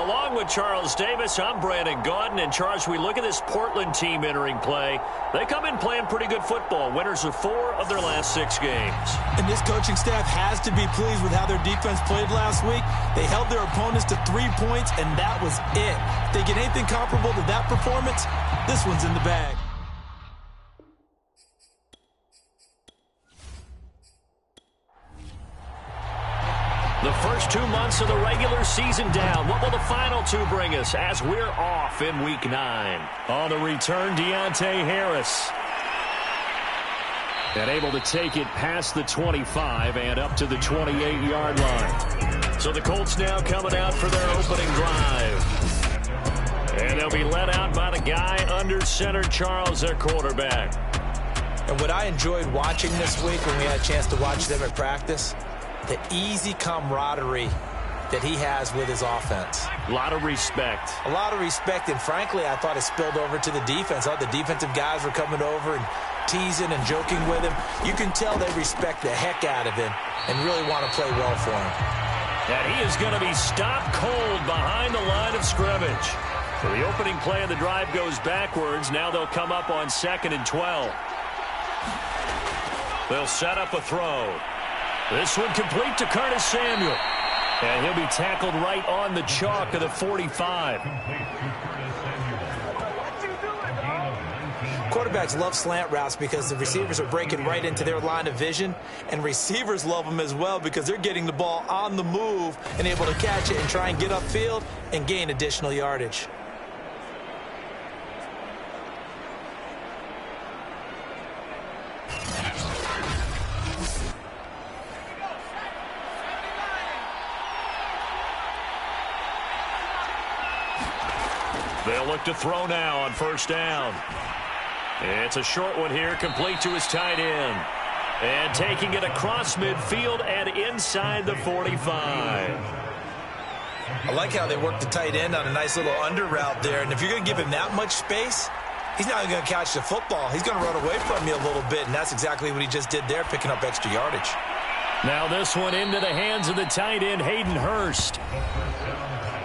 Along with Charles Davis, I'm Brandon Gaudin. And Charles, we look at this Portland team entering play. They come in playing pretty good football. Winners of 4 of their last 6 games. And this coaching staff has to be pleased with how their defense played last week. They held their opponents to 3 points, and that was it. If they get anything comparable to that performance, this one's in the bag. The first 2 months of the regular season down. What will the final 2 bring us as we're off in Week 9? On the return, Deontay Harris. And able to take it past the 25 and up to the 28-yard line. So the Colts now coming out for their opening drive. And they'll be led out by the guy under center, Charles, their quarterback. And what I enjoyed watching this week when we had a chance to watch them at practice, the easy camaraderie that he has with his offense. A lot of respect. A lot of respect, and frankly, I thought it spilled over to the defense. All the defensive guys were coming over and teasing and joking with him. You can tell they respect the heck out of him and really want to play well for him. And he is going to be stopped cold behind the line of scrimmage. So the opening play of the drive goes backwards. Now they'll come up on 2nd and 12. They'll set up a throw. This one complete to Curtis Samuel. And he'll be tackled right on the chalk of the 45. Quarterbacks love slant routes because the receivers are breaking right into their line of vision, and receivers love them as well because they're getting the ball on the move and able to catch it and try and get upfield and gain additional yardage. They'll look to throw now on 1st down. It's a short one here, complete to his tight end. And taking it across midfield and inside the 45. I like how they work the tight end on a nice little under route there. And if you're going to give him that much space, he's not going to catch the football. He's going to run away from you a little bit, and that's exactly what he just did there, picking up extra yardage. Now this one into the hands of the tight end, Hayden Hurst.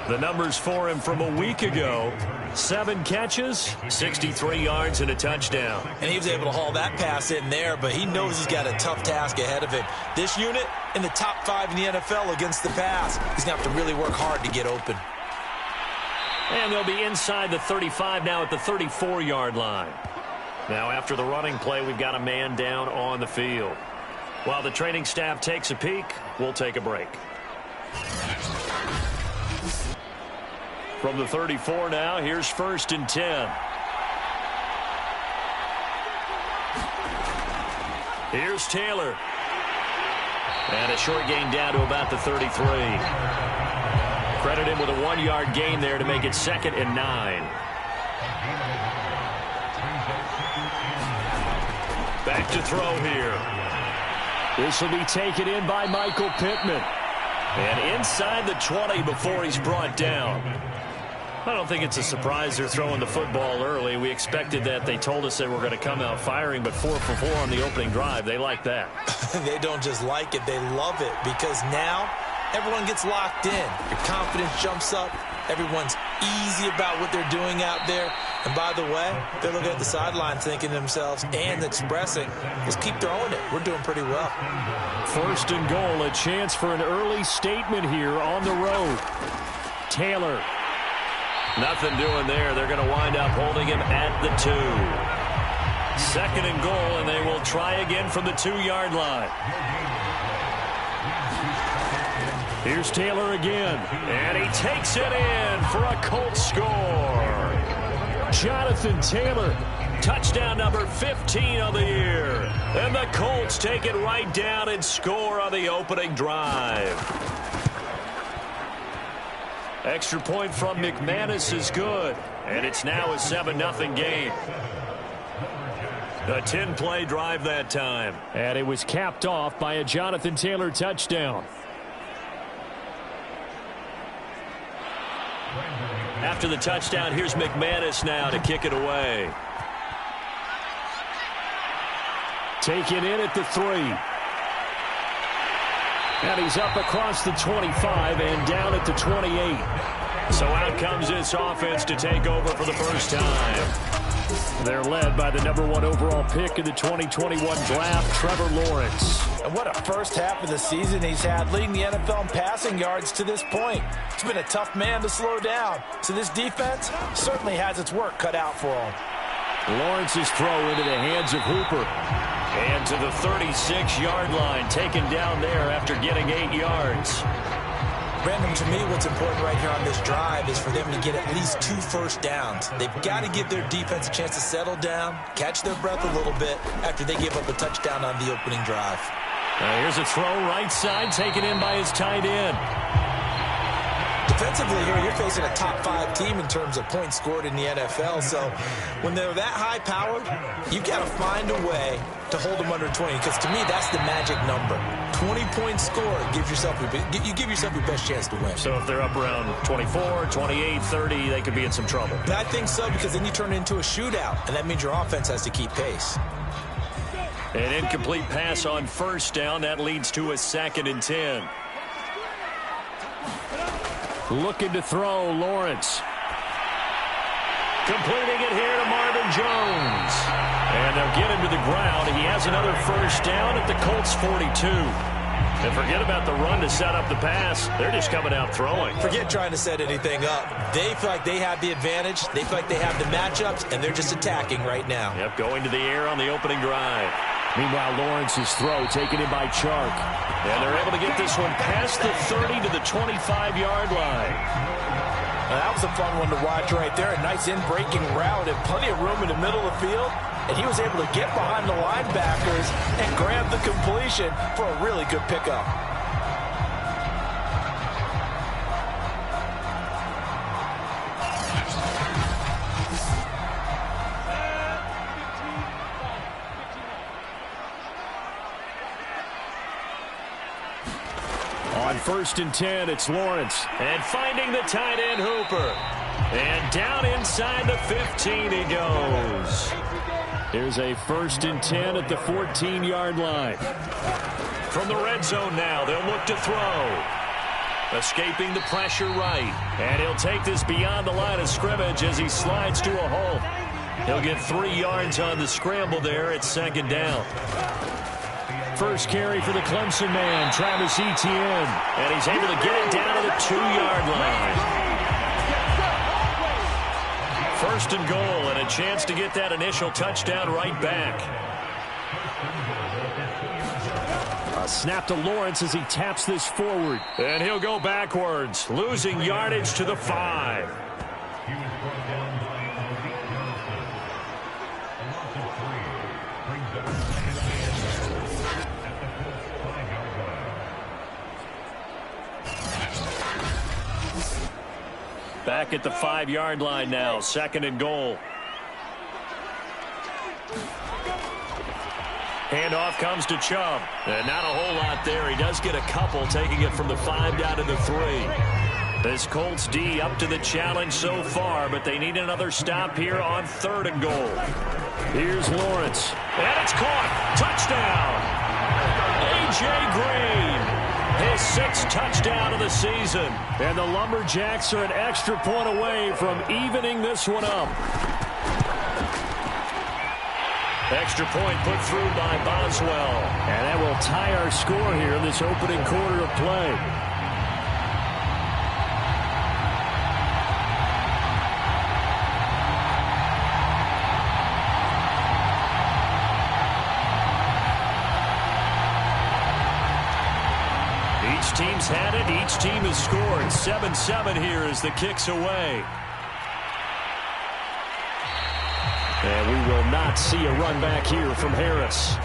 The numbers for him from a week ago: 7 catches, 63 yards, and a touchdown. And he was able to haul that pass in there, but he knows he's got a tough task ahead of him. This unit in the top 5 in the NFL against the pass. He's going to have to really work hard to get open. And they'll be inside the 35 now at the 34-yard line. Now after the running play, we've got a man down on the field. While the training staff takes a peek, we'll take a break. From the 34 now, here's 1st and 10. Here's Taylor. And a short gain down to about the 33. Credit him with a 1-yard gain there to make it 2nd and 9. Back to throw here. This will be taken in by Michael Pittman. And inside the 20 before he's brought down. I don't think it's a surprise they're throwing the football early. We expected that. They told us they were going to come out firing, but 4 for 4 on the opening drive. They like that. They don't just like it, they love it, because now everyone gets locked in. Your confidence jumps up. Everyone's easy about what they're doing out there. And by the way, they're looking at the sideline thinking to themselves and expressing, just keep throwing it. We're doing pretty well. 1st and goal, a chance for an early statement here on the road. Taylor. Nothing doing there. They're going to wind up holding him at the 2. 2nd and goal, and they will try again from the 2-yard line. Here's Taylor again, and he takes it in for a Colts score. Jonathan Taylor, touchdown number 15 of the year. And the Colts take it right down and score on the opening drive. Extra point from McManus is good, and it's now a 7-0 game. A 10-play drive that time. And it was capped off by a Jonathan Taylor touchdown. After the touchdown, here's McManus now to kick it away. Taken in at the 3. And he's up across the 25 and down at the 28. So out comes this offense to take over for the first time. They're led by the #1 overall pick in the 2021 draft, Trevor Lawrence. And what a first half of the season he's had, leading the NFL in passing yards to this point. He's been a tough man to slow down. So this defense certainly has its work cut out for him. Lawrence's throw into the hands of Hooper. And to the 36-yard line, taken down there after getting 8 yards. Brandon, to me, what's important right here on this drive is for them to get at least 2 first downs. They've got to give their defense a chance to settle down, catch their breath a little bit after they give up a touchdown on the opening drive. Here's a throw right side, taken in by his tight end. Defensively here, you're facing a top 5 team in terms of points scored in the NFL. So when they're that high-powered, you've got to find a way to hold them under 20. Because to me, that's the magic number. 20 points scored, you give yourself your best chance to win. So if they're up around 24, 28, 30, they could be in some trouble. I think so, because then you turn it into a shootout, and that means your offense has to keep pace. An incomplete pass on first down. That leads to a 2nd and 10. Looking to throw, Lawrence. Completing it here to Marvin Jones. And they'll get him to the ground. He has another first down at the Colts 42. And forget about the run to set up the pass. They're just coming out throwing. Forget trying to set anything up. They feel like they have the advantage. They feel like they have the matchups, and they're just attacking right now. Yep, going to the air on the opening drive. Meanwhile, Lawrence's throw taken in by Chark. And they're able to get this one past the 30 to the 25-yard line. That was a fun one to watch right there. A nice in-breaking route and plenty of room in the middle of the field. And he was able to get behind the linebackers and grab the completion for a really good pickup. On 1st and 10, it's Lawrence. And finding the tight end, Hooper. And down inside the 15 he goes. Here's a 1st and 10 at the 14-yard line. From the red zone now, they'll look to throw. Escaping the pressure right. And he'll take this beyond the line of scrimmage as he slides to a halt. He'll get 3 yards on the scramble there at 2nd down. First carry for the Clemson man, Travis Etienne. And he's able to get it down to the 2-yard line. 1st and goal, and a chance to get that initial touchdown right back. A snap to Lawrence as he taps this forward. And he'll go backwards, losing yardage to the 5. Back at the 5-yard line now, 2nd and goal. Handoff comes to Chubb. And not a whole lot there. He does get a couple, taking it from the 5 down to the 3. This Colts D up to the challenge so far, but they need another stop here on 3rd and goal. Here's Lawrence. And it's caught. Touchdown. A.J. Green. His 6th touchdown of the season. And the Lumberjacks are an extra point away from evening this one up. Extra point put through by Boswell. And that will tie our score here in this opening quarter of play. Each team's had it. Each team has scored. 7-7 here as the kick's away. And we will not see a run back here from Harris.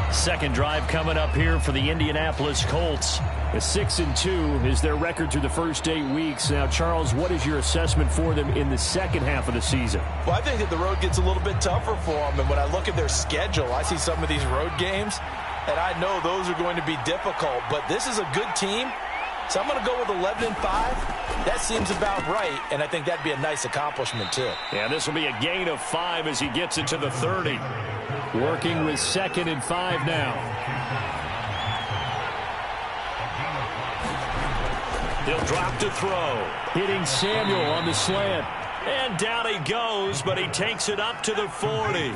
2nd drive coming up here for the Indianapolis Colts. A 6-2 is their record through the first 8 weeks. Now, Charles, what is your assessment for them in the second half of the season? Well, I think that the road gets a little bit tougher for them. And when I look at their schedule, I see some of these road games, and I know those are going to be difficult. But this is a good team, so I'm going to go with 11-5. That seems about right, and I think that'd be a nice accomplishment, too. Yeah, this will be a gain of 5 as he gets it to the 30. Working with 2nd and 5 now. He'll drop to throw. Hitting Samuel on the slant. And down he goes, but he takes it up to the 40.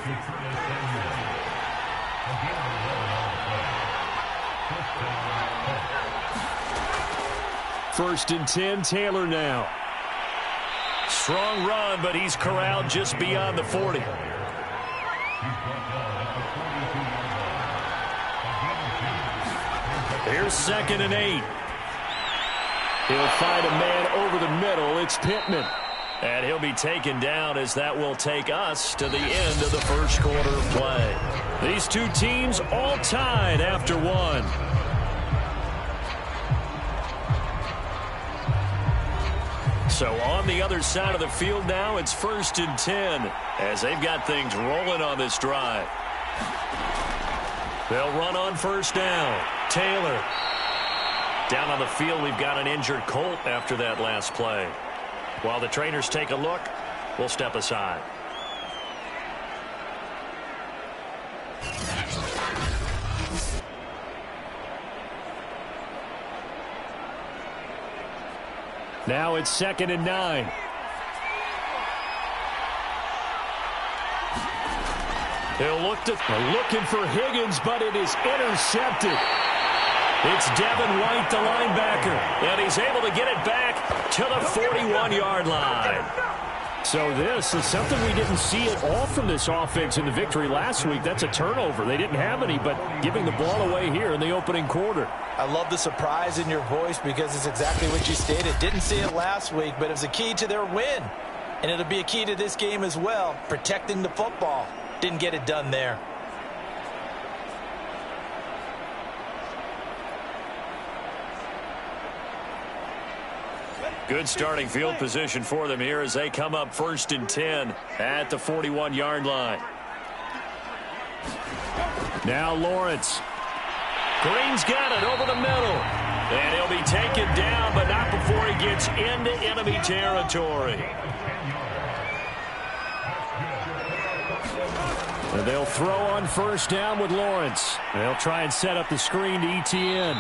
First and 10, Taylor now. Strong run, but he's corralled just beyond the 40. Here's 2nd and 8. He'll find a man over the middle. It's Pittman. And he'll be taken down as that will take us to the end of the first quarter of play. These two teams all tied after one. So on the other side of the field now, it's 1st and 10 as they've got things rolling on this drive. They'll run on 1st down. Taylor. Down on the field, we've got an injured Colt after that last play. While the trainers take a look, we'll step aside. Now it's 2nd and 9. They'll looking for Higgins, but it is intercepted. It's Devin White, the linebacker, and he's able to get it back to the 41-yard line. So this is something we didn't see at all from this offense in the victory last week. That's a turnover. They didn't have any, but giving the ball away here in the opening quarter. I love the surprise in your voice because it's exactly what you stated. Didn't see it last week, but it was a key to their win. And it'll be a key to this game as well, protecting the football. Didn't get it done there. Good starting field position for them here as they come up 1st and 10 at the 41-yard line. Now Lawrence. Green's got it over the middle. And he'll be taken down, but not before he gets into enemy territory. And they'll throw on 1st down with Lawrence. They'll try and set up the screen to Etienne.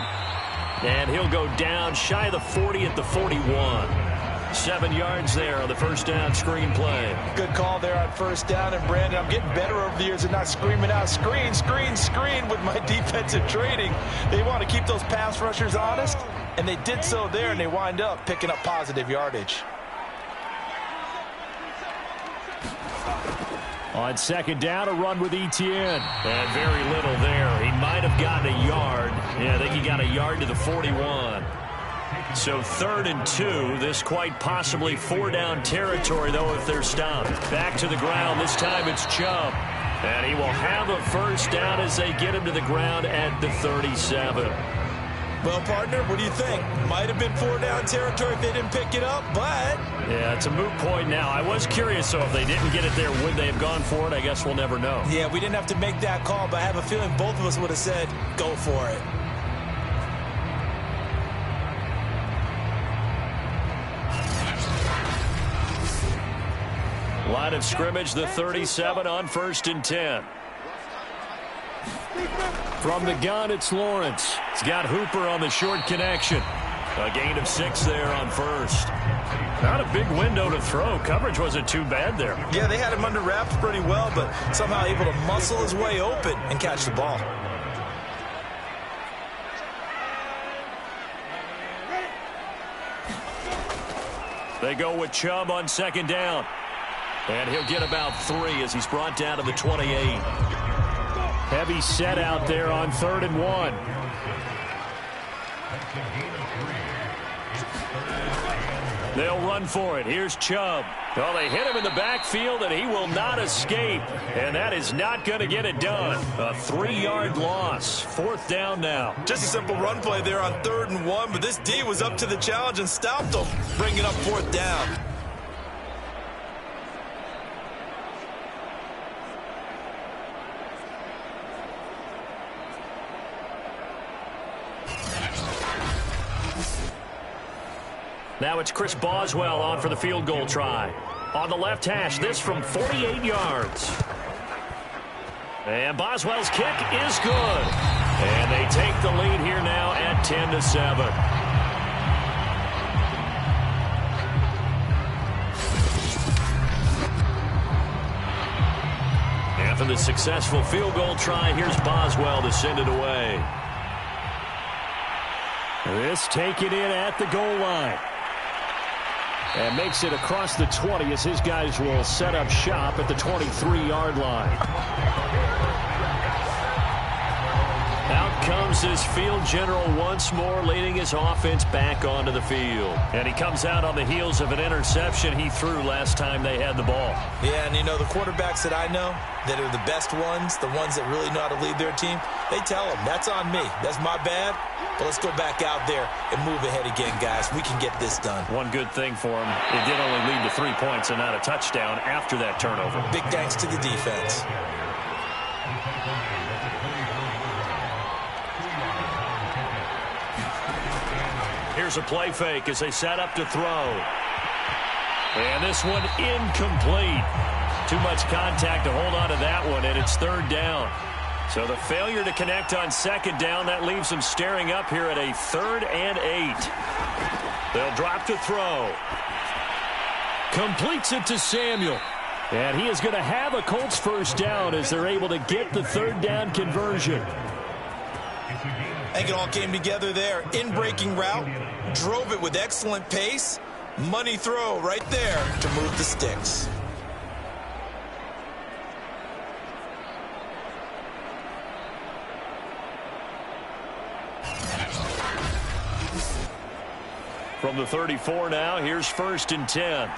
And he'll go down shy of the 40 at the 41. 7 yards there on the 1st down screen play. Good call there on 1st down. And, Brandon, I'm getting better over the years and not screaming out, screen, screen, screen with my defensive training. They want to keep those pass rushers honest, and they did so there, and they wind up picking up positive yardage. On 2nd down, a run with Etienne. And very little there. He might have gotten a yard. Yeah, I think he got a yard to the 41. So 3rd and 2. This quite possibly 4-down territory, though, if they're stopped. Back to the ground. This time it's Chubb. And he will have a 1st down as they get him to the ground at the 37. Well, partner, what do you think? Might have been 4-down territory if they didn't pick it up, but... Yeah, it's a moot point now. I was curious, so if they didn't get it there, would they have gone for it? I guess we'll never know. Yeah, we didn't have to make that call, but I have a feeling both of us would have said, go for it. Line of scrimmage, the 37 on 1st and 10. From the gun, it's Lawrence. He's got Hooper on the short connection. A gain of 6 there on 1st. Not a big window to throw. Coverage wasn't too bad there. Yeah, they had him under wraps pretty well, but somehow able to muscle his way open and catch the ball. They go with Chubb on 2nd down. And he'll get about 3 as he's brought down to the 28. Heavy set out there on 3rd and 1. They'll run for it. Here's Chubb. Well, they hit him in the backfield, and he will not escape. And that is not going to get it done. A 3-yard loss. 4th down now. Just a simple run play there on 3rd and 1, but this D was up to the challenge and stopped them, bringing up 4th down. Now it's Chris Boswell on for the field goal try. On the left hash, this from 48 yards. And Boswell's kick is good. And they take the lead here now at 10-7. After the successful field goal try, here's Boswell to send it away. This taken in at the goal line. And makes it across the 20 as his guys will set up shop at the 23-yard line. Out comes this field general once more, leading his offense back onto the field. And he comes out on the heels of an interception he threw last time they had the ball. Yeah, and you know, the quarterbacks that I know that are the best ones, the ones that really know how to lead their team, they tell them, that's on me. That's my bad. But let's go back out there and move ahead again, guys. We can get this done. One good thing for him, it did only lead to 3 points and not a touchdown after that turnover. Big thanks to the defense. Here's a play fake as they set up to throw. And this one incomplete. Too much contact to hold on to that one, and it's third down. So the failure to connect on second down, that leaves them staring up here at a 3rd and 8. They'll drop to throw. Completes it to Samuel. And he is going to have a Colts first down as they're able to get the 3rd down conversion. I think it all came together there. In-breaking route, drove it with excellent pace. Money throw right there to move the sticks. From the 34 now, here's 1st and 10.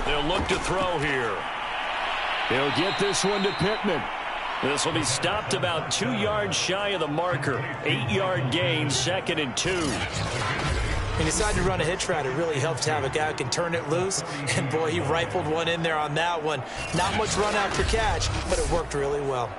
They'll look to throw here. He'll get this one to Pittman. This will be stopped about 2 yards shy of the marker. 8-yard gain, 2nd and 2. He decided to run a hitch route. It really helps to have a guy who can turn it loose. And, boy, he rifled one in there on that one. Not much run after catch, but it worked really well.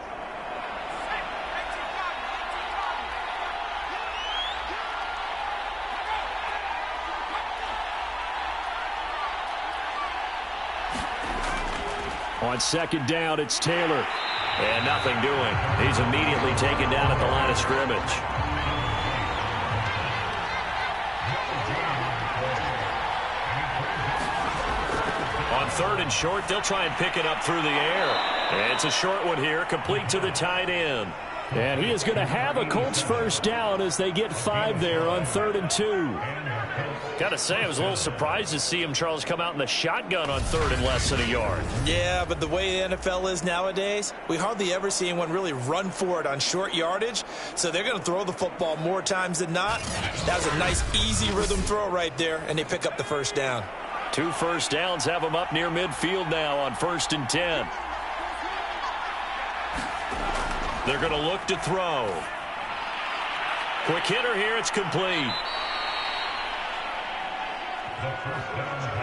On 2nd down, it's Taylor. And nothing doing. He's immediately taken down at the line of scrimmage. On 3rd and short, they'll try and pick it up through the air. And it's a short one here, complete to the tight end. And he is going to have a Colts first down as they get 5 there on 3rd and 2. Got to say, I was a little surprised to see him, Charles, come out in the shotgun on 3rd and less than a yard. Yeah, but the way the NFL is nowadays, we hardly ever see anyone really run for it on short yardage. So they're going to throw the football more times than not. That was a nice, easy rhythm throw right there, and they pick up the first down. 2 first downs have them up near midfield now on 1st and 10. They're going to look to throw. Quick hitter here, it's complete.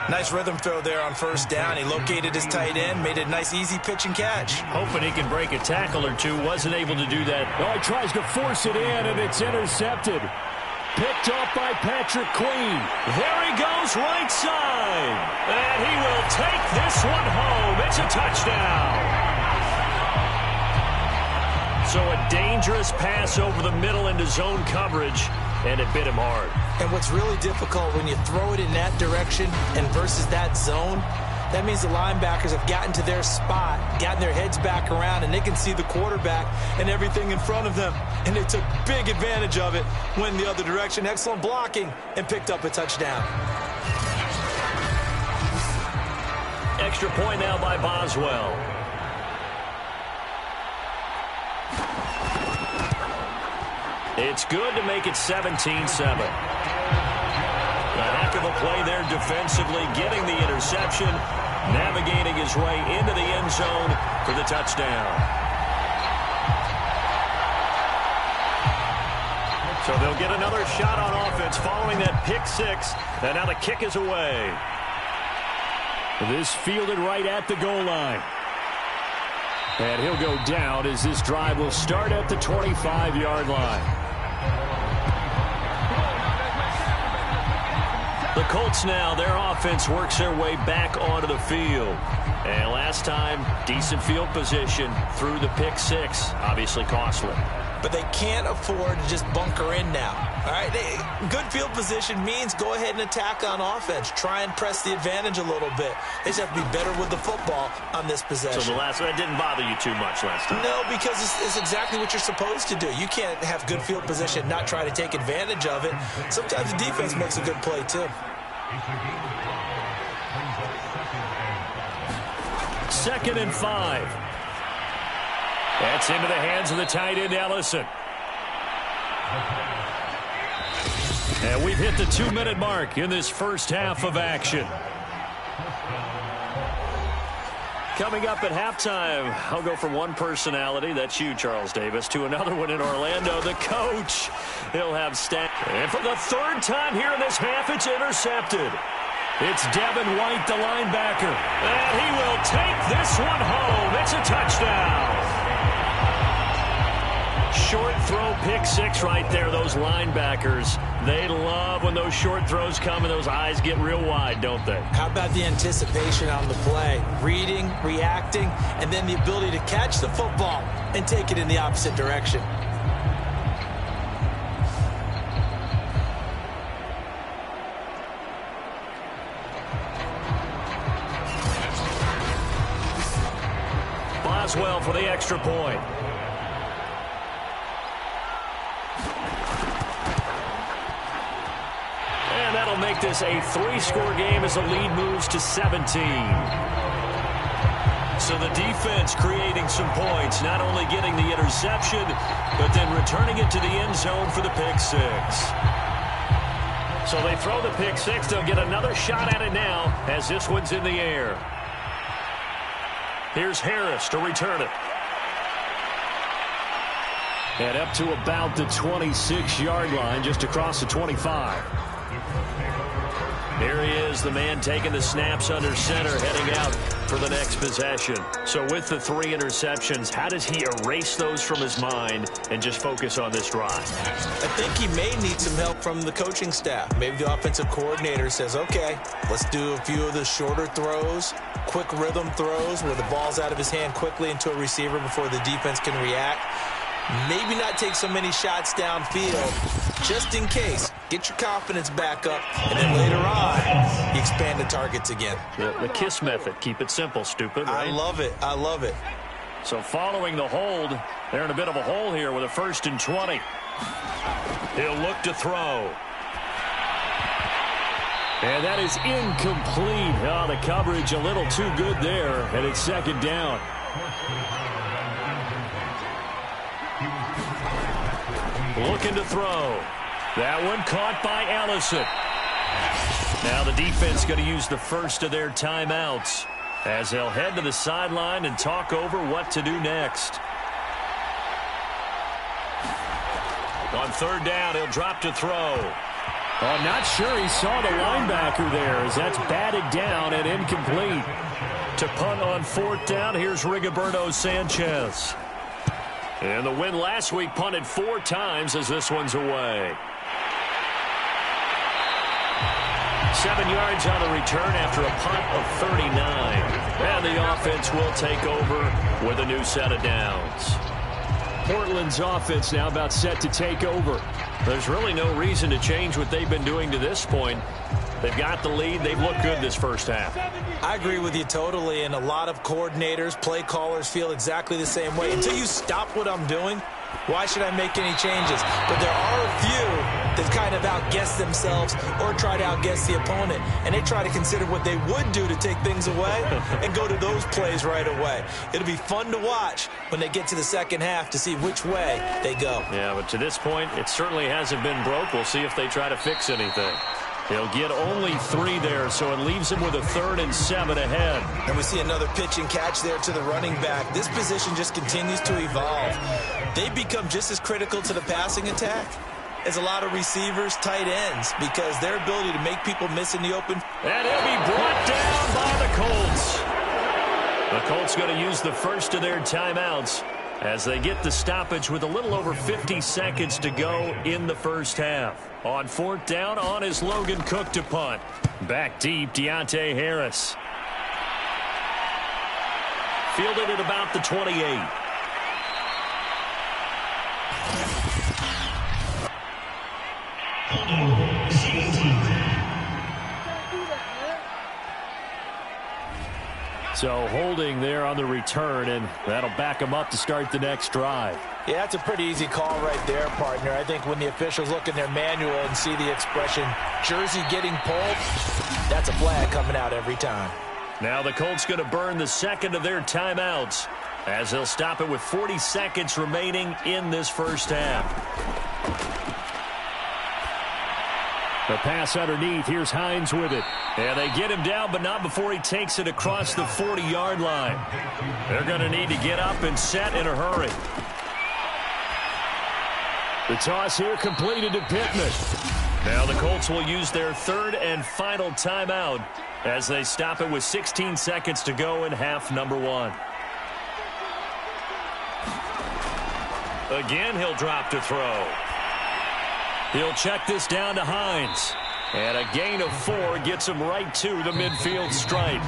Nice rhythm throw there on first down. He located his tight end, made a nice easy pitch and catch. Hoping he can break a tackle or two, wasn't able to do that. Oh, he tries to force it in, and it's intercepted. Picked off by Patrick Queen. There he goes, right side. And he will take this one home. It's a touchdown. So a dangerous pass over the middle into zone coverage, and it bit him hard. And what's really difficult when you throw it in that direction and versus that zone, that means the linebackers have gotten to their spot, gotten their heads back around, and they can see the quarterback and everything in front of them. And they took big advantage of it, went the other direction, excellent blocking, and picked up a touchdown. Extra point now by Boswell. It's good to make it 17-7. A heck of a play there defensively, getting the interception, navigating his way into the end zone for the touchdown. So they'll get another shot on offense following that pick six, and now the kick is away. This fielded right at the goal line. And he'll go down as this drive will start at the 25-yard line. The Colts now, their offense works their way back onto the field. And last time, decent field position through the pick six, obviously costly. But they can't afford to just bunker in now. All right, good field position means go ahead and attack on offense. Try and press the advantage a little bit. They just have to be better with the football on this possession. So that didn't bother you too much last time? No, because it's exactly what you're supposed to do. You can't have good field position and not try to take advantage of it. Sometimes the defense makes a good play, too. 2nd and 5. That's into the hands of the tight end, Ellison. And we've hit the 2-minute mark in this first half of action. Coming up at halftime, I'll go from one personality, that's you, Charles Davis, to another one in Orlando, the coach. He'll have stats. And for the 3rd time here in this half, it's intercepted. It's Devin White, the linebacker. And he will take this one home. It's a touchdown. Short throw, pick 6 right there. Those linebackers, they love when those short throws come and those eyes get real wide, don't they? How about the anticipation on the play? Reading, reacting, and then the ability to catch the football and take it in the opposite direction. Boswell for the extra point. And that'll make this a 3-score game as the lead moves to 17. So the defense creating some points, not only getting the interception, but then returning it to the end zone for the pick 6. So they throw the pick 6. They'll get another shot at it now as this one's in the air. Here's Harris to return it. And up to about the 26-yard line, just across the 25. Here he is, the man taking the snaps under center, heading out for the next possession. So with the 3 interceptions, how does he erase those from his mind and just focus on this drive? I think he may need some help from the coaching staff. Maybe the offensive coordinator says, okay, let's do a few of the shorter throws, quick rhythm throws where the ball's out of his hand quickly into a receiver before the defense can react. Maybe not take so many shots downfield, just in case. Get your confidence back up, and then later on, you expand the targets again. The KISS method. Keep it simple, stupid, right? I love it. I love it. So following the hold, they're in a bit of a hole here with a 1st and 20. He'll look to throw. And that is incomplete. Oh, the coverage a little too good there, and it's 2nd down. Looking to throw. That one caught by Ellison. Now the defense going to use the first of their timeouts as they'll head to the sideline and talk over what to do next. On 3rd down, he'll drop to throw. I'm not sure he saw the linebacker there as that's batted down and incomplete. To punt on 4th down, here's Rigoberto Sanchez. And the win last week punted 4 times as this one's away. 7 yards on the return after a punt of 39. And the offense will take over with a new set of downs. Portland's offense now about set to take over. There's really no reason to change what they've been doing to this point. They've got the lead. They've looked good this first half. I agree with you totally, and a lot of coordinators, play callers feel exactly the same way. Until you stop what I'm doing, why should I make any changes? But there are a few that kind of outguess themselves or try to outguess the opponent, and they try to consider what they would do to take things away and go to those plays right away. It'll be fun to watch when they get to the second half to see which way they go. Yeah, but to this point, it certainly hasn't been broke. We'll see if they try to fix anything. They'll get only 3 there, so it leaves them with a 3rd and 7 ahead. And we see another pitch and catch there to the running back. This position just continues to evolve. They become just as critical to the passing attack as a lot of receivers, tight ends, because their ability to make people miss in the open. And he'll be brought down by the Colts. The Colts going to use the first of their timeouts as they get the stoppage with a little over 50 seconds to go in the first half. On 4th down, on is Logan Cook to punt. Back deep, Deontay Harris. Fielded at about the 28. So holding there on the return, and that'll back them up to start the next drive. Yeah, that's a pretty easy call right there, partner. I think when the officials look in their manual and see the expression, jersey getting pulled, that's a flag coming out every time. Now the Colts going to burn the second of their timeouts as they'll stop it with 40 seconds remaining in this first half. The pass underneath. Here's Hines with it. And they get him down, but not before he takes it across the 40-yard line. They're going to need to get up and set in a hurry. The toss here completed to Pittman. Now the Colts will use their third and final timeout as they stop it with 16 seconds to go in half number one. Again, he'll drop to throw. He'll check this down to Hines. And a gain of 4 gets him right to the midfield stripe.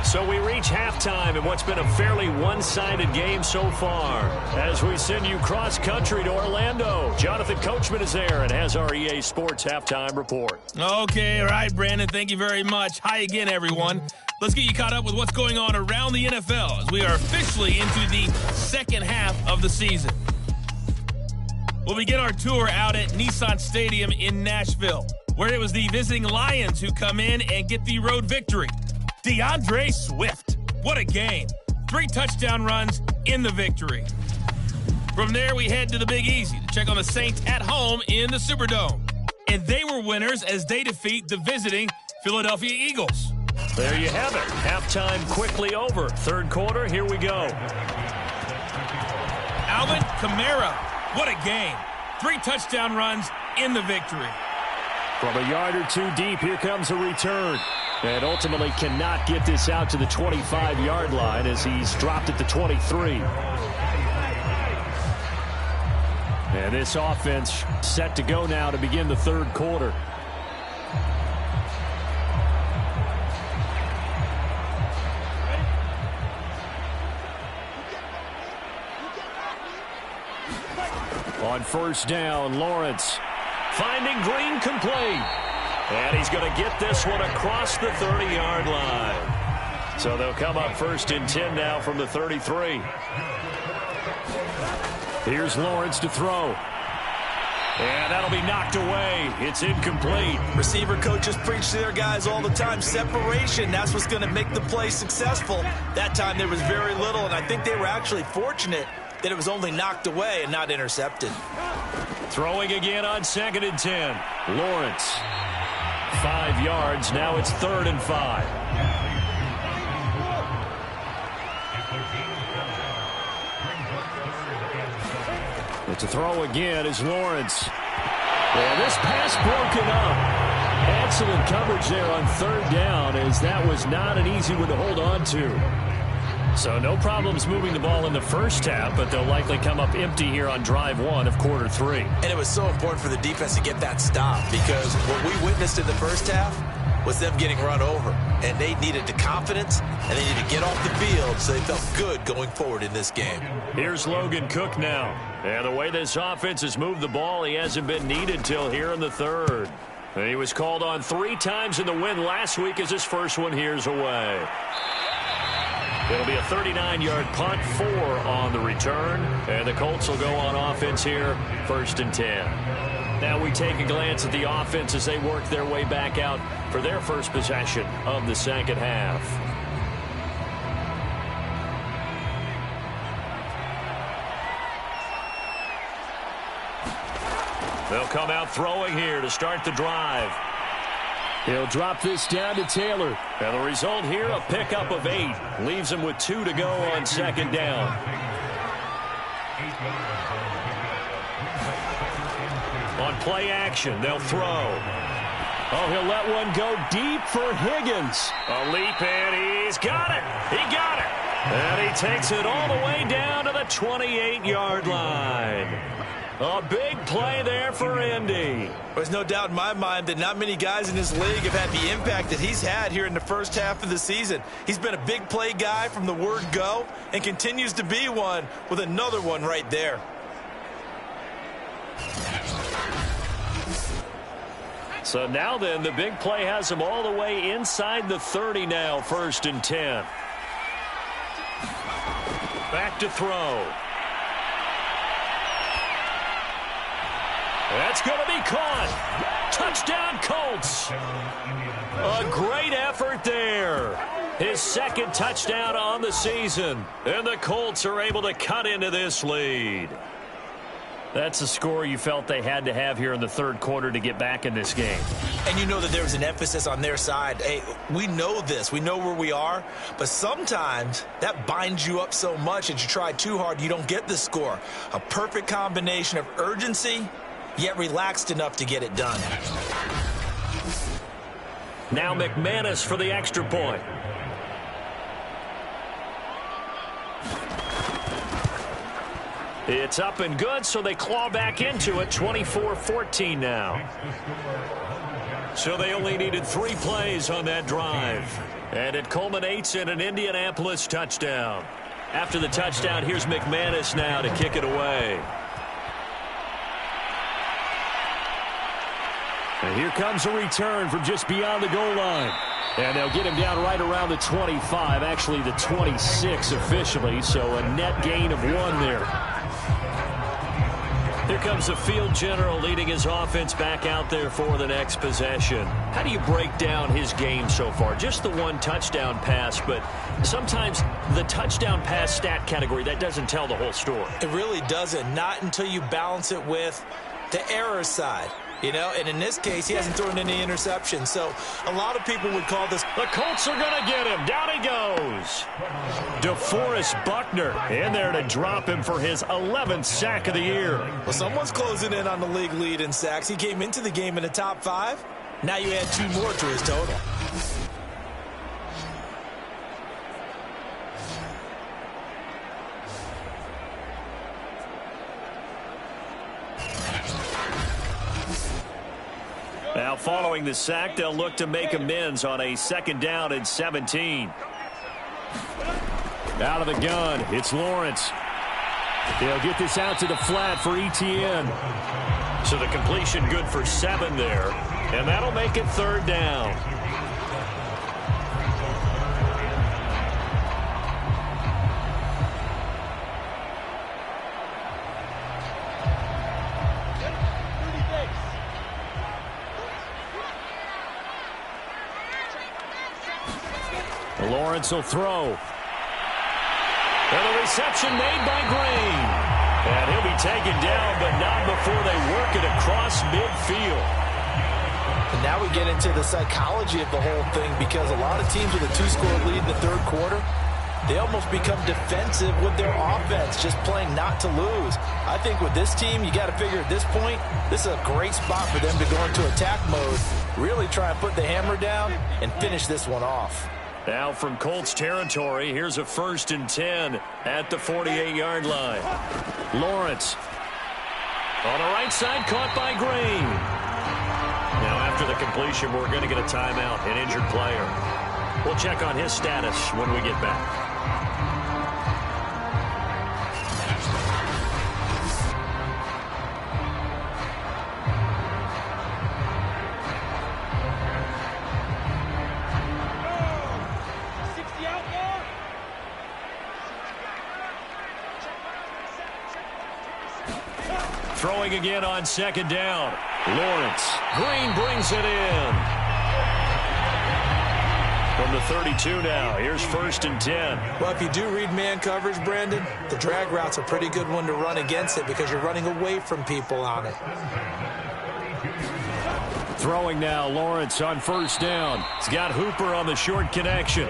So we reach halftime in what's been a fairly one-sided game so far. As we send you cross-country to Orlando, Jonathan Coachman is there and has our EA Sports halftime report. Okay, all right, Brandon, thank you very much. Hi again, everyone. Let's get you caught up with what's going on around the NFL as we are officially into the second half of the season. We'll begin our tour out at Nissan Stadium in Nashville, where it was the visiting Lions who come in and get the road victory. DeAndre Swift, what a game. 3 touchdown runs in the victory. From there, we head to the Big Easy to check on the Saints at home in the Superdome. And they were winners as they defeat the visiting Philadelphia Eagles. There you have it. Halftime quickly over. Third quarter, here we go. Alvin Kamara, what a game. 3 touchdown runs in the victory. From a yard or 2 deep, here comes a return. And ultimately cannot get this out to the 25-yard line as he's dropped at the 23. And this offense set to go now to begin the third quarter. On first down, Lawrence finding Green complete. And he's going to get this one across the 30-yard line. So they'll come up first and 10 now from the 33. Here's Lawrence to throw. And that'll be knocked away. It's incomplete. Receiver coaches preach to their guys all the time. Separation, that's what's going to make the play successful. That time there was very little, and I think they were actually fortunate that it was only knocked away and not intercepted. Throwing again on 2nd and 10. Lawrence. 5 yards. Now it's 3rd and 5. It's a throw again as Lawrence. And this pass broken up. Excellent coverage there on 3rd down as that was not an easy one to hold on to. So no problems moving the ball in the first half, but they'll likely come up empty here on drive 1 of quarter 3. And it was so important for the defense to get that stop because what we witnessed in the first half was them getting run over. And they needed the confidence, and they needed to get off the field so they felt good going forward in this game. Here's Logan Cook now. And the way this offense has moved the ball, he hasn't been needed till here in the 3rd. And he was called on 3 times in the win last week as his first one here's away. It'll be a 39-yard punt, 4 on the return. And the Colts will go on offense here, 1st and 10. Now we take a glance at the offense as they work their way back out for their first possession of the second half. They'll come out throwing here to start the drive. He'll drop this down to Taylor. And the result here, a pickup of 8. Leaves him with 2 to go on 2nd down. On play action, they'll throw. Oh, he'll let one go deep for Higgins. A leap, and he's got it. He got it. And he takes it all the way down to the 28-yard line. A big play there for Indy. There's no doubt in my mind that not many guys in this league have had the impact that he's had here in the first half of the season. He's been a big play guy from the word go and continues to be one with another one right there. So now then, the big play has him all the way inside the 30 now, 1st and 10. Back to throw. That's going to be caught. Touchdown, Colts. A great effort there. His 2nd touchdown on the season. And the Colts are able to cut into this lead. That's a score you felt they had to have here in the 3rd quarter to get back in this game. And you know that there's an emphasis on their side. Hey, we know this. We know where we are. But sometimes that binds you up so much that you try too hard, you don't get the score. A perfect combination of urgency, yet relaxed enough to get it done. Now McManus for the extra point. It's up and good, so they claw back into it, 24-14 now. So they only needed 3 plays on that drive. And it culminates in an Indianapolis touchdown. After the touchdown, here's McManus now to kick it away. And here comes a return from just beyond the goal line. And they'll get him down right around the 25, actually the 26 officially, so a net gain of 1 there. Here comes the field general leading his offense back out there for the next possession. How do you break down his game so far? Just the 1 touchdown pass, but sometimes the touchdown pass stat category, that doesn't tell the whole story. It really doesn't, not until you balance it with the error side. You know, and in this case, he hasn't thrown any interceptions. So a lot of people would call this. The Colts are going to get him. Down he goes. DeForest Buckner in there to drop him for his 11th sack of the year. Well, someone's closing in on the league lead in sacks. He came into the game in the top 5. Now you add 2 more to his total. Now, following the sack, they'll look to make amends on a 2nd down and 17. Out of the gun, it's Lawrence. They'll get this out to the flat for Etienne. So the completion good for 7 there, and that'll make it 3rd down. Lawrence will throw. And the reception made by Green. And he'll be taken down, but not before they work it across midfield. And now we get into the psychology of the whole thing, because a lot of teams with a 2-score lead in the 3rd quarter, they almost become defensive with their offense, just playing not to lose. I think with this team, you got to figure at this point, this is a great spot for them to go into attack mode, really try and put the hammer down and finish this one off. Now from Colts territory, here's a 1st and 10 at the 48-yard line. Lawrence on the right side, caught by Green. Now after the completion, we're going to get a timeout, an injured player. We'll check on his status when we get back. Throwing again on 2nd down. Lawrence. Green brings it in. From the 32 now, here's 1st and 10. Well, if you do read man coverage, Brandon, the drag route's a pretty good one to run against it because you're running away from people on it. Throwing now, Lawrence on 1st down. He's got Hooper on the short connection.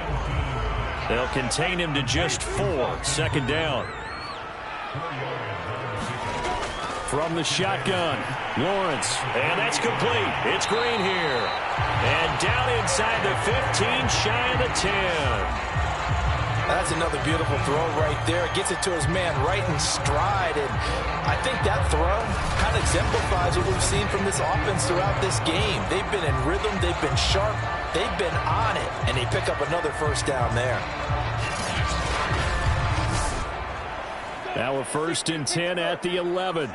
They'll contain him to just 4. 2nd down. From the shotgun, Lawrence. And that's complete. It's Green here. And down inside the 15, shy of the 10. That's another beautiful throw right there. Gets it to his man right in stride. And I think that throw kind of exemplifies what we've seen from this offense throughout this game. They've been in rhythm. They've been sharp. They've been on it. And they pick up another 1st down there. Now a 1st and 10 at the 11.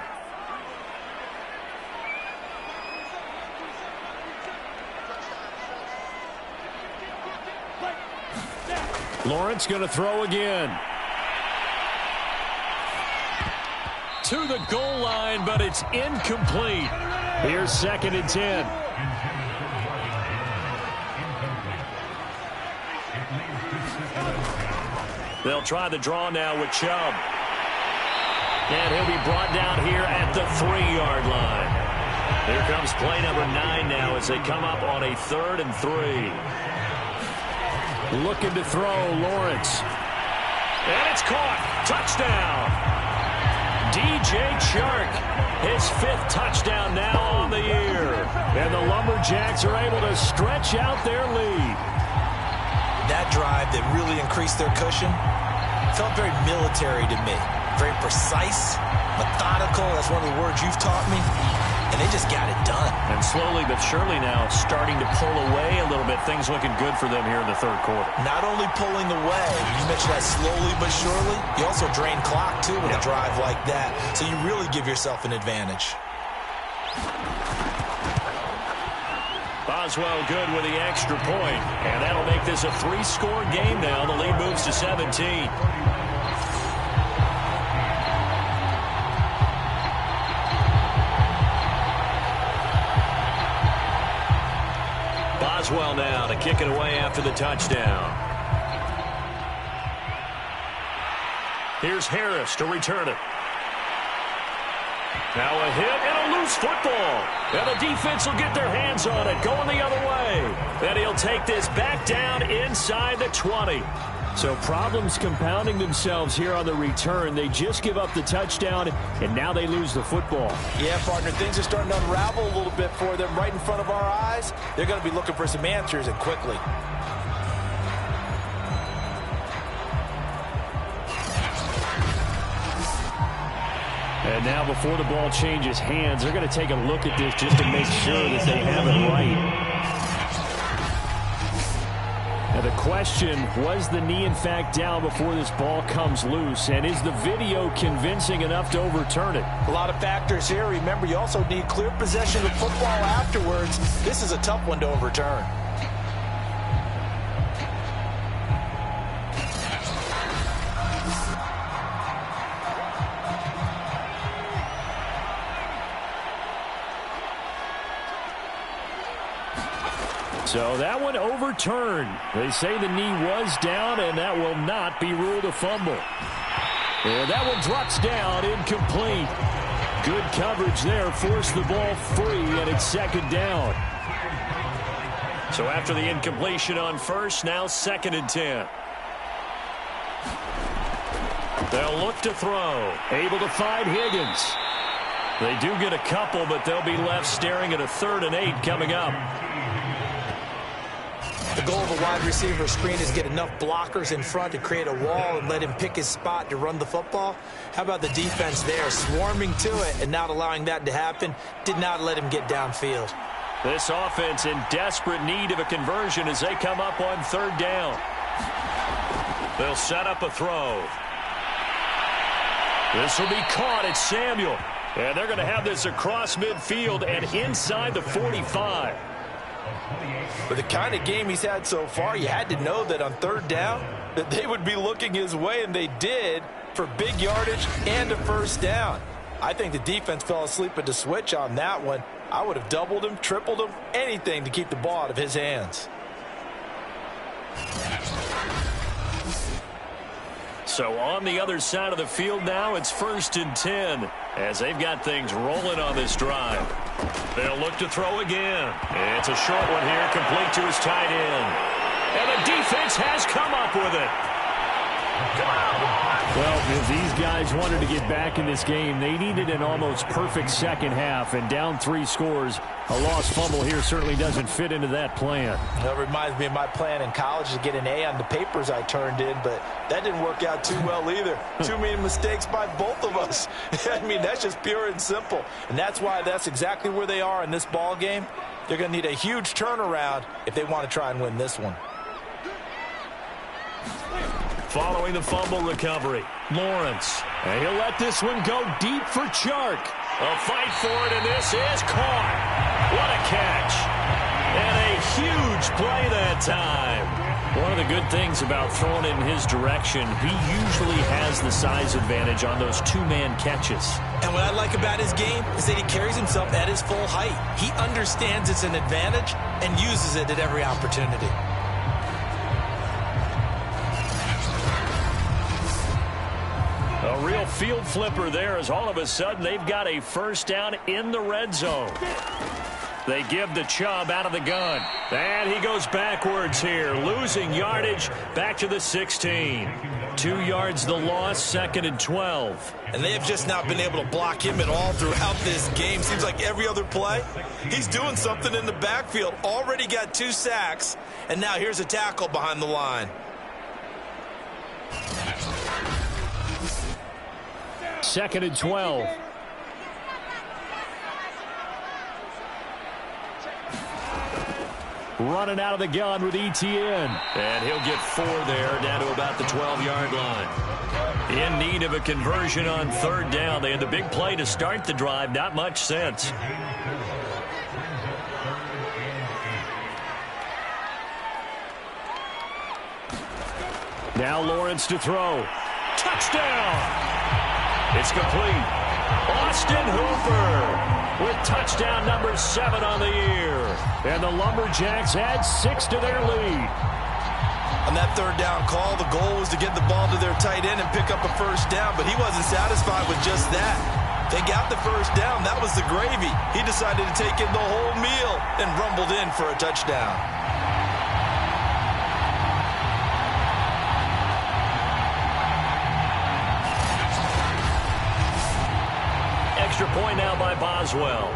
Lawrence going to throw again. To the goal line, but it's incomplete. Here's 2nd and 10. They'll try the draw now with Chubb. And he'll be brought down here at the 3-yard line. Here comes play number 9 now as they come up on a 3rd and 3. Looking to throw, Lawrence. And it's caught. Touchdown. DJ Chark, his 5th touchdown now on the year. And the Lumberjacks are able to stretch out their lead. That drive that really increased their cushion felt very military to me. Very precise, methodical. That's one of the words you've taught me. And they just got it done. And slowly but surely now starting to pull away a little bit. Things looking good for them here in the 3rd quarter. Not only pulling away, you mentioned that slowly but surely, you also drain clock too with a drive like that. So you really give yourself an advantage. Boswell good with the extra point. And that'll make this a 3-score game now. The lead moves to 17. Boswell now to kick it away after the touchdown. Here's Harris to return it. Now a hit and a loose football. And the defense will get their hands on it, going the other way. And he'll take this back down inside the 20. So problems compounding themselves here on the return. They just give up the touchdown, and now they lose the football. Yeah, partner, things are starting to unravel a little bit for them right in front of our eyes. They're going to be looking for some answers, and quickly. And now before the ball changes hands, they're going to take a look at this just to make sure that they have it right. Now the question, was the knee in fact down before this ball comes loose? And is the video convincing enough to overturn it? A lot of factors here. Remember, you also need clear possession of football afterwards. This is a tough one to overturn. So that one overturned. They say the knee was down, and that will not be ruled a fumble. And that one drops down, incomplete. Good coverage there, forced the ball free, and it's 2nd down. So after the incompletion on first, now 2nd and 10. They'll look to throw. Able to find Higgins. They do get a couple, but they'll be left staring at a 3rd and 8 coming up. The goal of a wide receiver screen is get enough blockers in front to create a wall and let him pick his spot to run the football. How about the defense there, swarming to it and not allowing that to happen? Did not let him get downfield. This offense in desperate need of a conversion as they come up on 3rd down. They'll set up a throw. This will be caught. It's Samuel. And they're going to have this across midfield and inside the 45. With the kind of game he's had so far, you had to know that on 3rd down that they would be looking his way, and they did, for big yardage and a 1st down. I think the defense fell asleep at the switch on that one. I would have doubled him, tripled him, anything to keep the ball out of his hands. So on the other side of the field now, it's 1st and 10 as they've got things rolling on this drive. They'll look to throw again. It's a short one here, complete to his tight end. And the defense has come up with it. Well, if these guys wanted to get back in this game, they needed an almost perfect 2nd half, and down 3 scores. A lost fumble here certainly doesn't fit into that plan. That reminds me of my plan in college to get an A on the papers I turned in, but that didn't work out too well either. Too many mistakes by both of us. I mean, that's just pure and simple. And that's why that's exactly where they are in this ball game. They're going to need a huge turnaround if they want to try and win this one. Following the fumble recovery, Lawrence. And he'll let this one go deep for Chark. A fight for it, and this is caught. What a catch. And a huge play that time. One of the good things about throwing it in his direction, he usually has the size advantage on those two-man catches. And what I like about his game is that he carries himself at his full height. He understands it's an advantage and uses it at every opportunity. A real field flipper there, as all of a sudden they've got a first down in the red zone. They give the Chubb out of the gun. And he goes backwards here, losing yardage back to the 16. 2 yards the loss, 2nd and 12. And they have just not been able to block him at all throughout this game. Seems like every other play, he's doing something in the backfield. Already got 2 sacks, and now here's a tackle behind the line. 2nd and 12. Running out of the gun with Etienne. And he'll get 4 there, down to about the 12-yard line. In need of a conversion on 3rd down. They had the big play to start the drive. Not much sense. Now Lawrence to throw. Touchdown! It's complete. Austin Hooper with touchdown number 7 on the year. And the Lumberjacks add 6 to their lead. On that 3rd down call, the goal was to get the ball to their tight end and pick up a first down, but he wasn't satisfied with just that. They got the first down. That was the gravy. He decided to take in the whole meal and rumbled in for a touchdown. Extra point now by Boswell.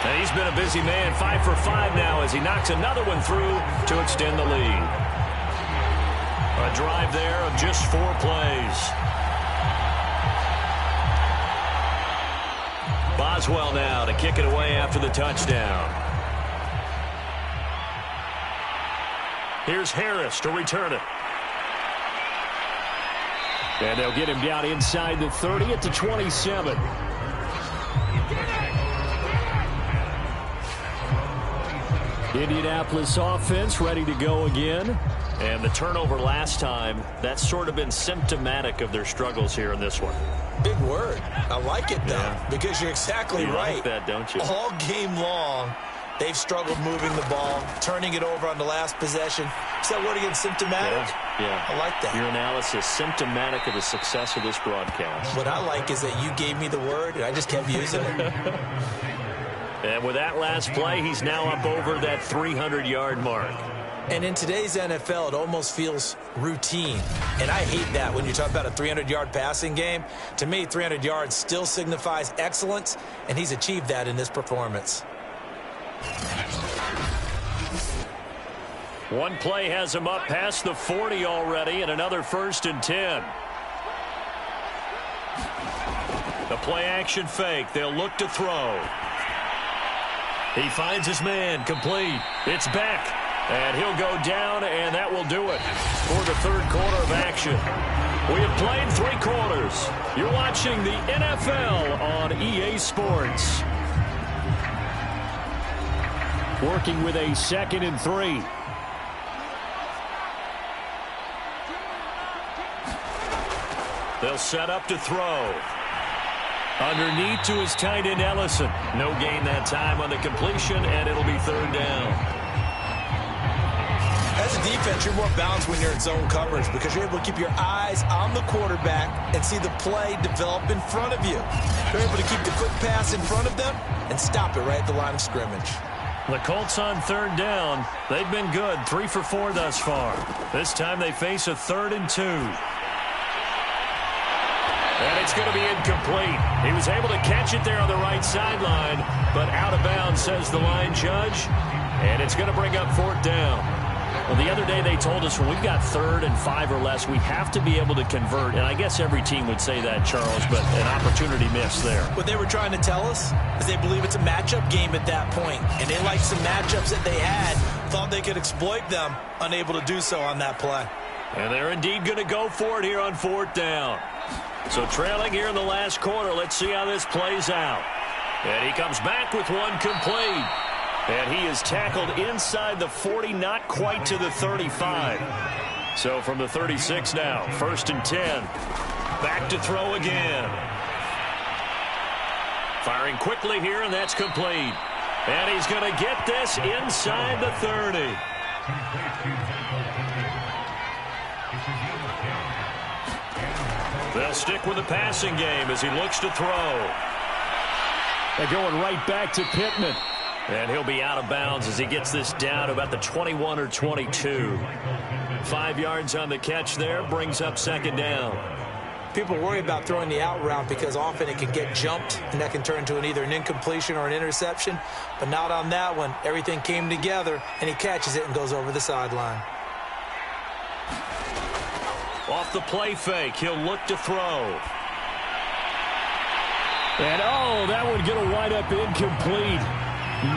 And he's been a busy man, 5 for 5 now as he knocks another one through to extend the lead. A drive there of just 4 plays. Boswell now to kick it away after the touchdown. Here's Harris to return it. And they'll get him down inside the 30 at the 27. Indianapolis offense ready to go again. And the turnover last time, that's sort of been symptomatic of their struggles here in this one. Big word. I like it, though, because you're exactly right. You like that, don't you? All game long, they've struggled moving the ball, turning it over on the last possession. Is that word again, symptomatic? Yeah. I like that. Your analysis, symptomatic of the success of this broadcast. What I like is that you gave me the word, and I just kept using it. And with that last play, he's now up over that 300-yard mark. And in today's NFL, it almost feels routine. And I hate that when you talk about a 300-yard passing game. To me, 300 yards still signifies excellence, and he's achieved that in this performance. One play has him up past the 40 already, and another 1st and 10. The play-action fake. They'll look to throw. He finds his man, complete. It's Beck, and he'll go down, and that will do it for the 3rd quarter of action. We have played 3 quarters. You're watching the NFL on EA Sports. Working with a 2nd and 3. They'll set up to throw. Underneath to his tight end, Ellison. No gain that time on the completion, and it'll be 3rd down. As a defense, you're more balanced when you're in zone coverage because you're able to keep your eyes on the quarterback and see the play develop in front of you. You're able to keep the quick pass in front of them and stop it right at the line of scrimmage. The Colts on 3rd down. They've been good, 3 for 4 thus far. This time they face a 3rd and 2. And it's going to be incomplete. He was able to catch it there on the right sideline, but out of bounds, says the line judge. And it's going to bring up 4th down. Well, the other day they told us when we've got 3rd and 5 or less, we have to be able to convert. And I guess every team would say that, Charles, but an opportunity missed there. What they were trying to tell us is they believe it's a matchup game at that point. And they liked some matchups that they had, thought they could exploit them, unable to do so on that play. And they're indeed going to go for it here on 4th down. So trailing here in the last quarter, let's see how this plays out. And he comes back with one complete. And he is tackled inside the 40, not quite to the 35. So from the 36 now, 1st and 10. Back to throw again. Firing quickly here, and that's complete. And he's going to get this inside the 30. They'll stick with the passing game as he looks to throw. They're going right back to Pittman. And he'll be out of bounds as he gets this down to about the 21 or 22. 5 yards on the catch there, brings up 2nd down. People worry about throwing the out route because often it can get jumped, and that can turn into either an incompletion or an interception. But not on that one. Everything came together, and he catches it and goes over the sideline. Off the play fake, he'll look to throw. And, oh, that one going to wind up incomplete.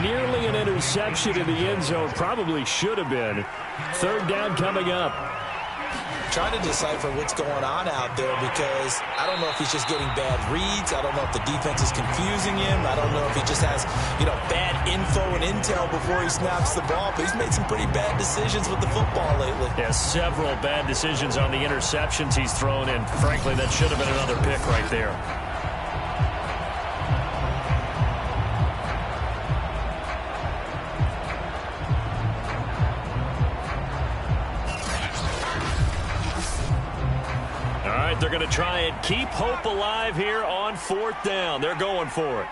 Nearly an interception in the end zone. Probably should have been. 3rd down coming up. Trying to decipher what's going on out there because I don't know if he's just getting bad reads. I don't know if the defense is confusing him. I don't know if he just has, bad info and intel before he snaps the ball. But he's made some pretty bad decisions with the football lately. Yeah, several bad decisions on the interceptions he's thrown in. Frankly, that should have been another pick right there. They're going to try and keep hope alive here on 4th down. They're going for it.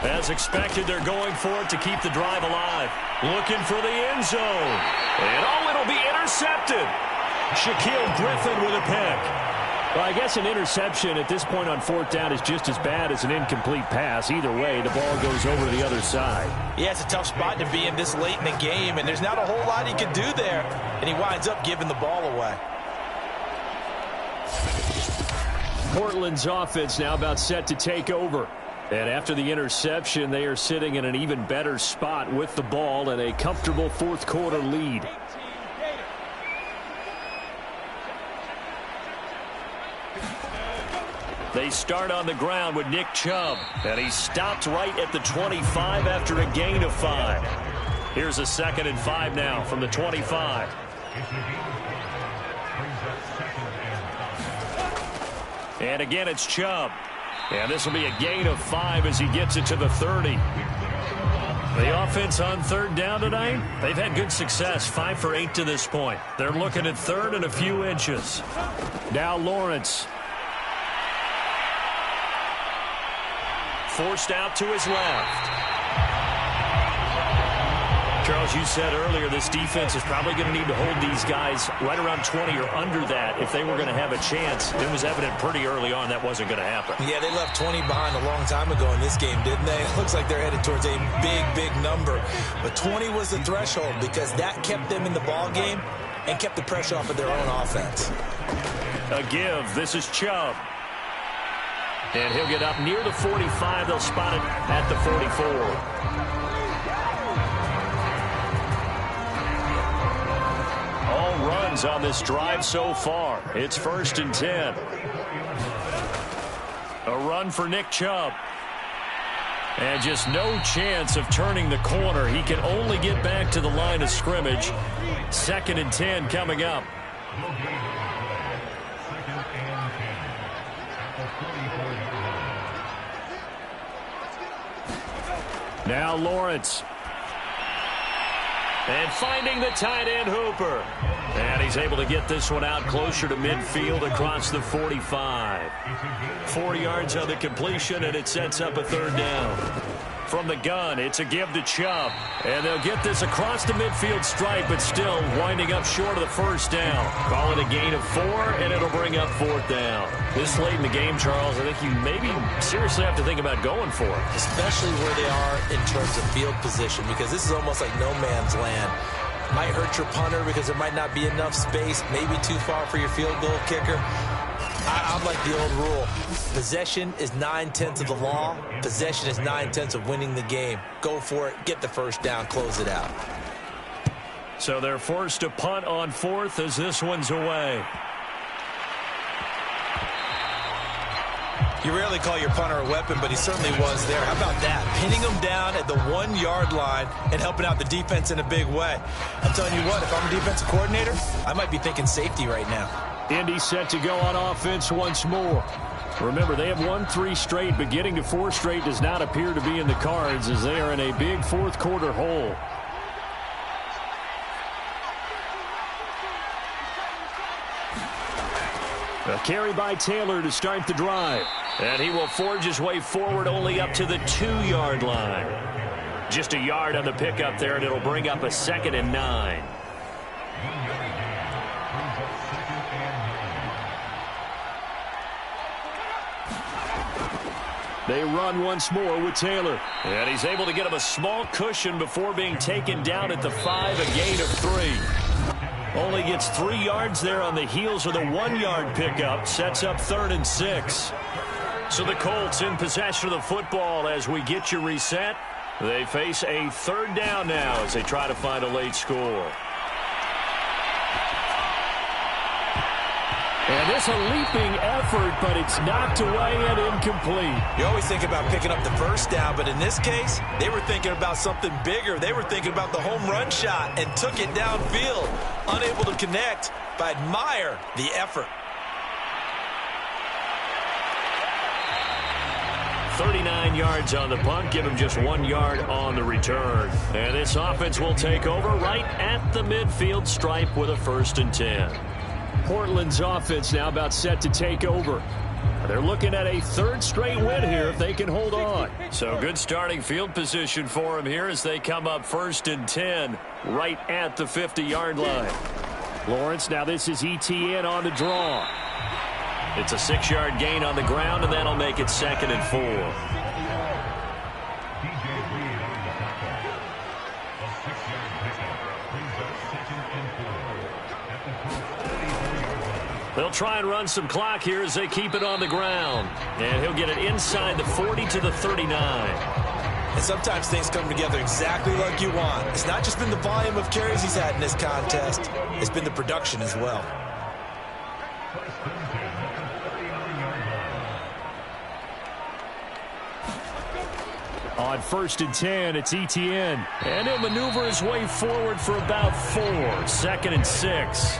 As expected, they're going for it to keep the drive alive. Looking for the end zone. And, it'll be intercepted. Shaquille Griffin with a pick. Well, I guess an interception at this point on 4th down is just as bad as an incomplete pass. Either way, the ball goes over to the other side. Yeah, it's a tough spot to be in this late in the game, and there's not a whole lot he can do there. And he winds up giving the ball away. Portland's offense now about set to take over. And after the interception, they are sitting in an even better spot with the ball and a comfortable 4th quarter lead. They start on the ground with Nick Chubb. And he stopped right at the 25 after a gain of 5. Here's a 2nd and 5 now from the 25. And again, it's Chubb. And this will be a gain of 5 as he gets it to the 30. The offense on 3rd down tonight, they've had good success, 5 for 8 to this point. They're looking at 3rd and a few inches. Now Lawrence. Forced out to his left. Charles, you said earlier this defense is probably going to need to hold these guys right around 20 or under that if they were going to have a chance. It was evident pretty early on that wasn't going to happen. Yeah, they left 20 behind a long time ago in this game, didn't they? It looks like they're headed towards a big, big number. But 20 was the threshold because that kept them in the ball game and kept the pressure off of their own offense. A give. This is Chubb. And he'll get up near the 45. They'll spot it at the 44. Runs on this drive so far. It's 1st and 10. A run for Nick Chubb. And just no chance of turning the corner. He can only get back to the line of scrimmage. 2nd and 10 coming up. Now Lawrence. And finding the tight end Hooper. And he's able to get this one out closer to midfield across the 45. 4 yards on the completion, and it sets up a 3rd down. From the gun, it's a give to Chubb. And they'll get this across the midfield stripe, but still winding up short of the 1st down. Call it a gain of 4, and it'll bring up 4th down. This late in the game, Charles, I think you maybe seriously have to think about going for it. Especially where they are in terms of field position, because this is almost like no man's land. Might hurt your punter because there might not be enough space, maybe too far for your field goal kicker. I'm like the old rule. Possession is 9/10 of the law. Possession is 9/10 of winning the game. Go for it. Get the 1st down. Close it out. So they're forced to punt on 4th as this one's away. You rarely call your punter a weapon, but he certainly was there. How about that? Pinning him down at the 1-yard line and helping out the defense in a big way. I'm telling you what, if I'm a defensive coordinator, I might be thinking safety right now. Indy set to go on offense once more. Remember, they have won 3 straight, but getting to 4 straight does not appear to be in the cards as they are in a big fourth-quarter hole. A carry by Taylor to start the drive. And he will forge his way forward only up to the 2-yard line. Just a yard on the pickup there, and it'll bring up a 2nd and 9. They run once more with Taylor. And he's able to get him a small cushion before being taken down at the 5, a gain of 3. Only gets 3 yards there on the heels of the 1-yard pickup. Sets up 3rd and 6. So the Colts in possession of the football as we get you reset. They face a 3rd down now as they try to find a late score. And it's a leaping effort, but it's knocked away and incomplete. You always think about picking up the first down, but in this case, they were thinking about something bigger. They were thinking about the home run shot and took it downfield. Unable to connect, but admire the effort. 39 yards on the punt, give him just 1 yard on the return. And this offense will take over right at the midfield stripe with a 1st and 10. Portland's offense now about set to take over. They're looking at a 3rd straight win here if they can hold on. So good starting field position for them here as they come up 1st and 10 right at the 50-yard line. Lawrence, now this is ETN on the draw. It's a 6-yard gain on the ground, and that'll make it 2nd and 4. They'll try and run some clock here as they keep it on the ground. And he'll get it inside the 40 to the 39. And sometimes things come together exactly like you want. It's not just been the volume of carries he's had in this contest. It's been the production as well. On 1st and 10, it's ETN. And he'll maneuver his way forward for about 4. 2nd and 6.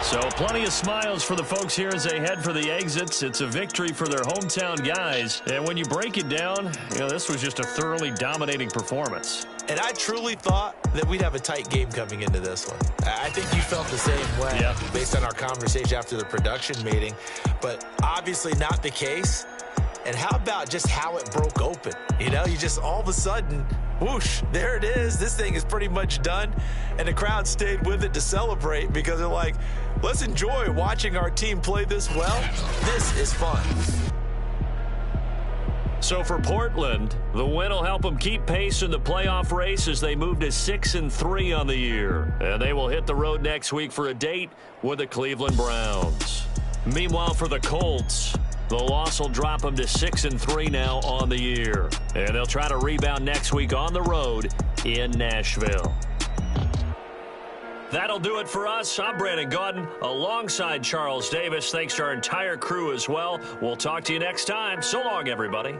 So plenty of smiles for the folks here as they head for the exits. It's a victory for their hometown guys. And when you break it down, this was just a thoroughly dominating performance. And I truly thought that we'd have a tight game coming into this one. I think you felt the same way based on our conversation after the production meeting. But obviously not the case. And how about just how it broke open? You just all of a sudden, whoosh, there it is. This thing is pretty much done. And the crowd stayed with it to celebrate because they're like, let's enjoy watching our team play this well. This is fun. So for Portland, the win will help them keep pace in the playoff race as they move to 6-3 on the year. And they will hit the road next week for a date with the Cleveland Browns. Meanwhile, for the Colts, the loss will drop them to 6-3 now on the year. And they'll try to rebound next week on the road in Nashville. That'll do it for us. I'm Brandon Gaudin alongside Charles Davis. Thanks to our entire crew as well. We'll talk to you next time. So long, everybody.